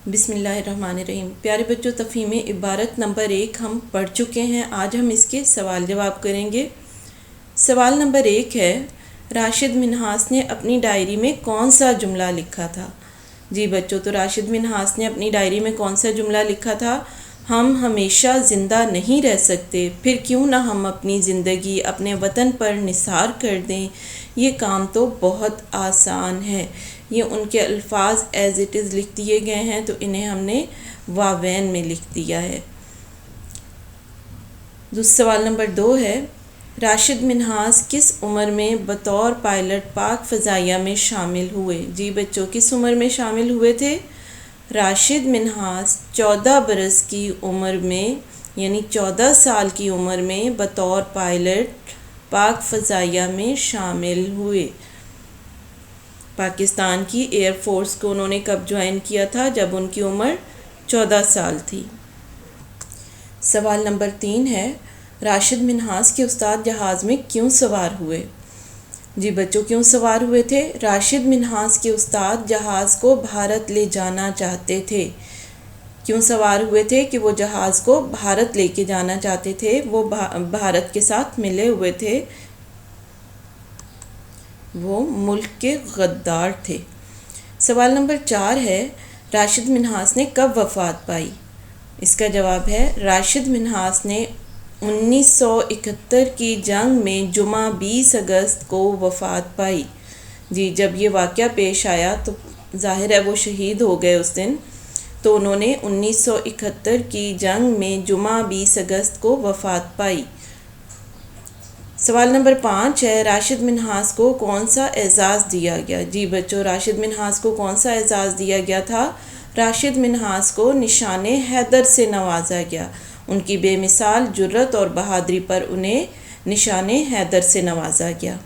بسم اللہ الرحمن الرحیم۔ پیارے بچوں، تفہیم عبارت نمبر 1 ہم پڑھ چکے ہیں۔ آج ہم اس کے سوال جواب کریں گے۔ سوال نمبر 1 ہے، راشد منہاس نے اپنی ڈائری میں کون سا جملہ لکھا تھا؟ جی بچوں، تو راشد منہاس نے اپنی ڈائری میں کون سا جملہ لکھا تھا؟ ہم ہمیشہ زندہ نہیں رہ سکتے، پھر کیوں نہ ہم اپنی زندگی اپنے وطن پر نثار کر دیں، یہ کام تو بہت آسان ہے۔ یہ ان کے الفاظ ایز اٹ از لکھ دیے گئے ہیں، تو انہیں ہم نے واوین میں لکھ دیا ہے۔ سوال نمبر 2 ہے، راشد منہاس کس عمر میں بطور پائلٹ پاک فضائیہ میں شامل ہوئے؟ جی بچوں، کس عمر میں شامل ہوئے تھے؟ راشد منہاس 14 برس کی عمر میں، یعنی 14 سال کی عمر میں بطور پائلٹ پاک فضائیہ میں شامل ہوئے۔ پاکستان کی ایئر فورس کو انہوں نے کب جوائن کیا تھا؟ جب ان کی عمر 14 سال تھی۔ سوال نمبر 3 ہے، راشد منہاس کے استاد جہاز میں کیوں سوار ہوئے؟ جی بچوں، کیوں سوار ہوئے تھے؟ راشد منہاس کے استاد جہاز کو بھارت لے جانا چاہتے تھے۔ کیوں سوار ہوئے تھے؟ کہ وہ جہاز کو بھارت لے کے جانا چاہتے تھے، وہ بھارت کے ساتھ ملے ہوئے تھے، وہ ملک کے غدار تھے۔ سوال نمبر 4 ہے، راشد منہاس نے کب وفات پائی؟ اس کا جواب ہے، راشد منہاس نے 1971 کی جنگ میں جمعہ 20 اگست کو وفات پائی۔ جی، جب یہ واقعہ پیش آیا تو ظاہر ہے وہ شہید ہو گئے اس دن، تو انہوں نے 1971 کی جنگ میں جمعہ 20 اگست کو وفات پائی۔ سوال نمبر 5 ہے، راشد منہاس کو کون سا اعزاز دیا گیا؟ جی بچوں، راشد منہاس کو کون سا اعزاز دیا گیا تھا؟ راشد منہاس کو نشان حیدر سے نوازا گیا۔ ان کی بے مثال جرأت اور بہادری پر انہیں نشان حیدر سے نوازا گیا۔